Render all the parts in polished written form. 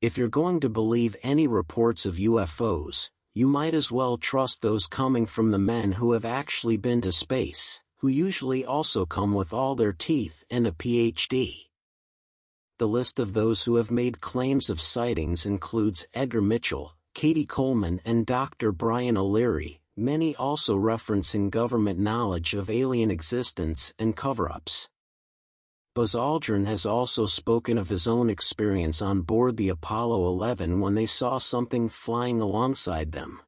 If you're going to believe any reports of UFOs, you might as well trust those coming from the men who have actually been to space, who usually also come with all their teeth and a PhD. The list of those who have made claims of sightings includes Edgar Mitchell, Katie Coleman and Dr. Brian O'Leary, many also referencing government knowledge of alien existence and cover-ups. Buzz Aldrin has also spoken of his own experience on board the Apollo 11 when they saw something flying alongside them.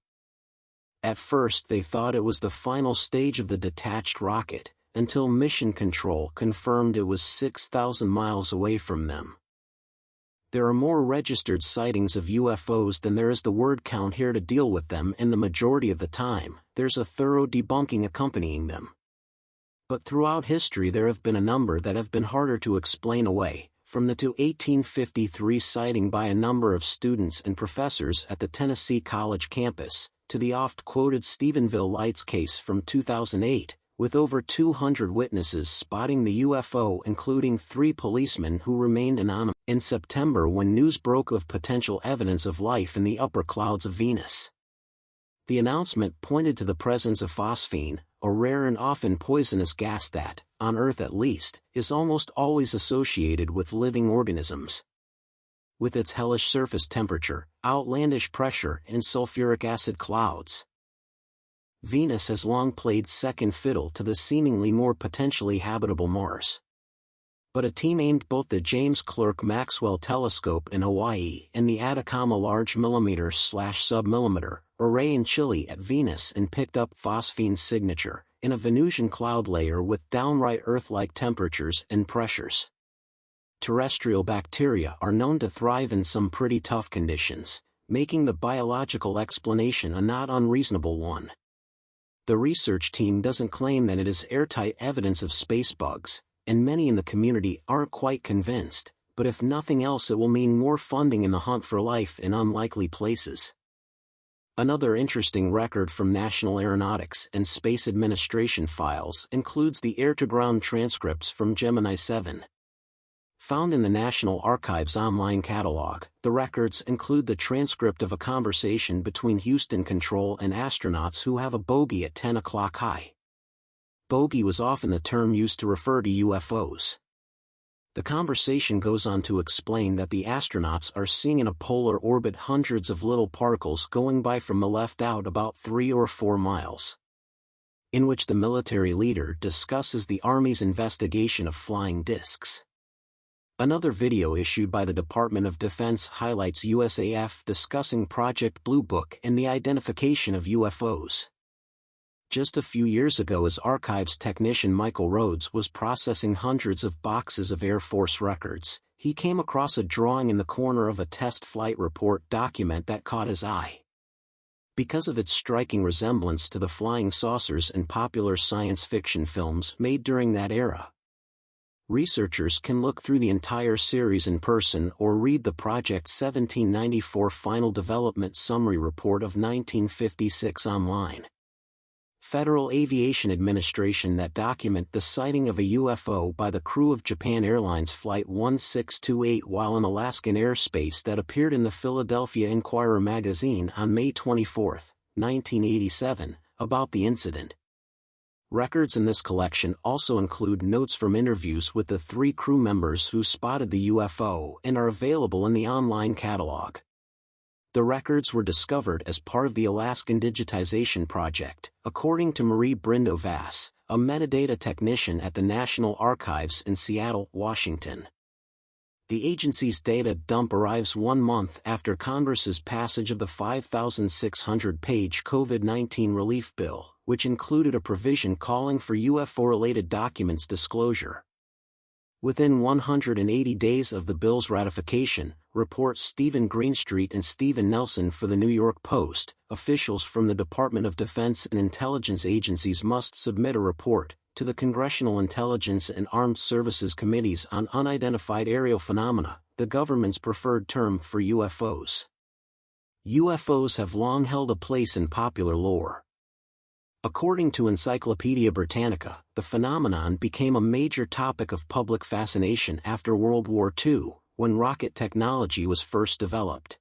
At first they thought it was the final stage of the detached rocket, until Mission Control confirmed it was 6,000 miles away from them. There are more registered sightings of UFOs than there is the word count here to deal with them, and the majority of the time, there's a thorough debunking accompanying them. But throughout history there have been a number that have been harder to explain away, from the 1853 sighting by a number of students and professors at the Tennessee College campus, to the oft-quoted Stephenville Lights case from 2008, with over 200 witnesses spotting the UFO including 3 policemen who remained anonymous. In September when news broke of potential evidence of life in the upper clouds of Venus. The announcement pointed to the presence of phosphine, a rare and often poisonous gas that, on Earth at least, is almost always associated with living organisms. With its hellish surface temperature, outlandish pressure and sulfuric acid clouds, Venus has long played second fiddle to the seemingly more potentially habitable Mars. But a team aimed both the James Clerk Maxwell Telescope in Hawaii and the Atacama Large Millimeter/Submillimeter Array in Chile at Venus and picked up phosphine's signature, in a Venusian cloud layer with downright Earth-like temperatures and pressures. Terrestrial bacteria are known to thrive in some pretty tough conditions, making the biological explanation a not unreasonable one. The research team doesn't claim that it is airtight evidence of space bugs, and many in the community aren't quite convinced, but if nothing else it will mean more funding in the hunt for life in unlikely places. Another interesting record from National Aeronautics and Space Administration files includes the air-to-ground transcripts from Gemini 7. Found in the National Archives online catalog, the records include the transcript of a conversation between Houston Control and astronauts who have a bogey at 10 o'clock high. Bogey was often the term used to refer to UFOs. The conversation goes on to explain that the astronauts are seeing in a polar orbit hundreds of little particles going by from the left out about 3 or 4 miles. In which the military leader discusses the Army's investigation of flying discs. Another video issued by the Department of Defense highlights USAF discussing Project Blue Book and the identification of UFOs. Just a few years ago, as archives technician Michael Rhodes was processing hundreds of boxes of Air Force records, he came across a drawing in the corner of a test flight report document that caught his eye. Because of its striking resemblance to the flying saucers in popular science fiction films made during that era. Researchers can look through the entire series in person or read the Project 1794 Final Development Summary Report of 1956 online. Federal Aviation Administration that document the sighting of a UFO by the crew of Japan Airlines Flight 1628 while in Alaskan airspace that appeared in the Philadelphia Inquirer magazine on May 24, 1987, about the incident. Records in this collection also include notes from interviews with the 3 crew members who spotted the UFO and are available in the online catalog. The records were discovered as part of the Alaskan Digitization Project, according to Marie Brindo Vass, a metadata technician at the National Archives in Seattle, Washington. The agency's data dump arrives 1 month after Congress's passage of the 5,600-page COVID-19 relief bill, which included a provision calling for UFO-related documents disclosure. Within 180 days of the bill's ratification, reports Stephen Greenstreet and Stephen Nelson for the New York Post, officials from the Department of Defense and intelligence agencies must submit a report to the Congressional Intelligence and Armed Services Committees on Unidentified Aerial Phenomena, the government's preferred term for UFOs. UFOs have long held a place in popular lore. According to Encyclopedia Britannica, the phenomenon became a major topic of public fascination after World War II, when rocket technology was first developed.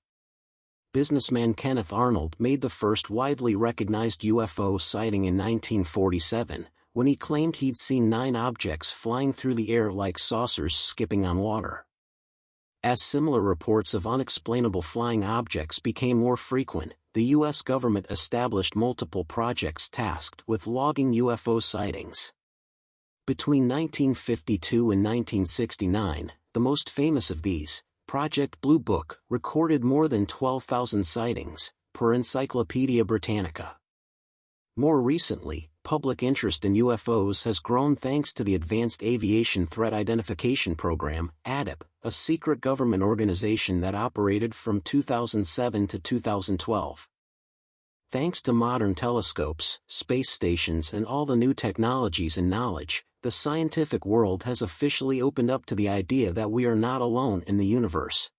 Businessman Kenneth Arnold made the first widely recognized UFO sighting in 1947, when he claimed he'd seen 9 objects flying through the air like saucers skipping on water. As similar reports of unexplainable flying objects became more frequent, the U.S. government established multiple projects tasked with logging UFO sightings. Between 1952 and 1969, the most famous of these, Project Blue Book, recorded more than 12,000 sightings, per Encyclopedia Britannica. More recently, public interest in UFOs has grown thanks to the Advanced Aviation Threat Identification Program, ADIP, a secret government organization that operated from 2007 to 2012. Thanks to modern telescopes, space stations and all the new technologies and knowledge, the scientific world has officially opened up to the idea that we are not alone in the universe.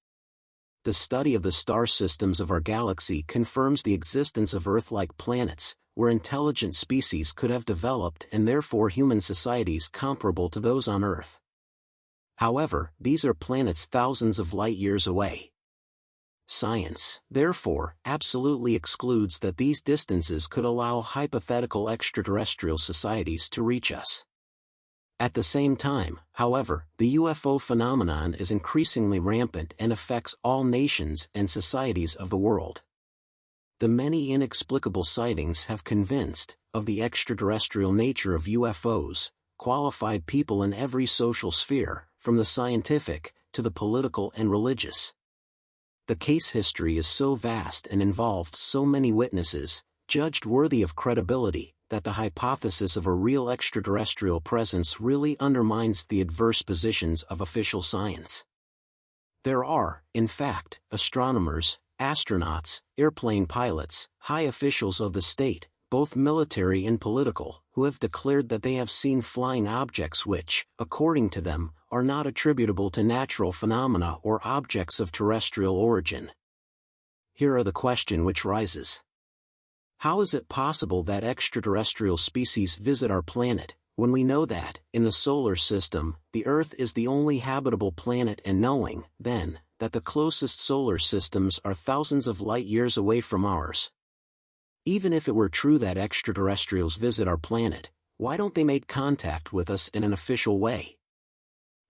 The study of the star systems of our galaxy confirms the existence of Earth-like planets, where intelligent species could have developed and therefore human societies comparable to those on Earth. However, these are planets thousands of light-years away. Science, therefore, absolutely excludes that these distances could allow hypothetical extraterrestrial societies to reach us. At the same time, however, the UFO phenomenon is increasingly rampant and affects all nations and societies of the world. The many inexplicable sightings have convinced of the extraterrestrial nature of UFOs, qualified people in every social sphere, from the scientific to the political and religious. The case history is so vast and involved so many witnesses, judged worthy of credibility, that the hypothesis of a real extraterrestrial presence really undermines the adverse positions of official science. There are, in fact, astronomers, astronauts, airplane pilots, high officials of the state, both military and political, who have declared that they have seen flying objects which, according to them, are not attributable to natural phenomena or objects of terrestrial origin. Here are the question which rises. How is it possible that extraterrestrial species visit our planet, when we know that, in the solar system, the Earth is the only habitable planet, and knowing, then, that the closest solar systems are thousands of light-years away from ours? Even if it were true that extraterrestrials visit our planet, why don't they make contact with us in an official way?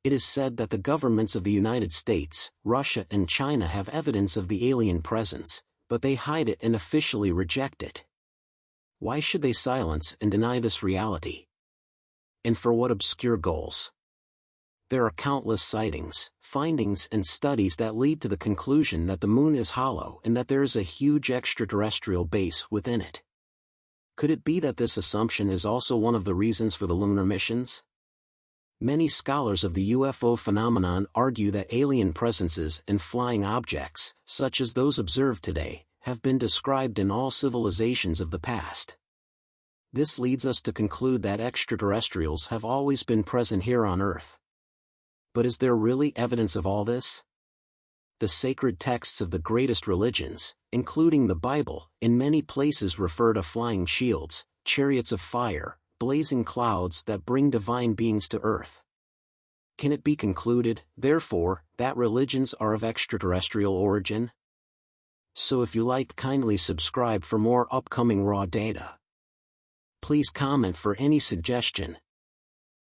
It is said that the governments of the United States, Russia and China have evidence of the alien presence, but they hide it and officially reject it. Why should they silence and deny this reality? And for what obscure goals? There are countless sightings, findings and studies that lead to the conclusion that the moon is hollow and that there is a huge extraterrestrial base within it. Could it be that this assumption is also one of the reasons for the lunar missions? Many scholars of the UFO phenomenon argue that alien presences and flying objects, such as those observed today, have been described in all civilizations of the past. This leads us to conclude that extraterrestrials have always been present here on Earth. But is there really evidence of all this? The sacred texts of the greatest religions, including the Bible, in many places refer to flying shields, chariots of fire, blazing clouds that bring divine beings to Earth. Can it be concluded, therefore, that religions are of extraterrestrial origin? So if you liked, kindly subscribe for more upcoming raw data. Please comment for any suggestion,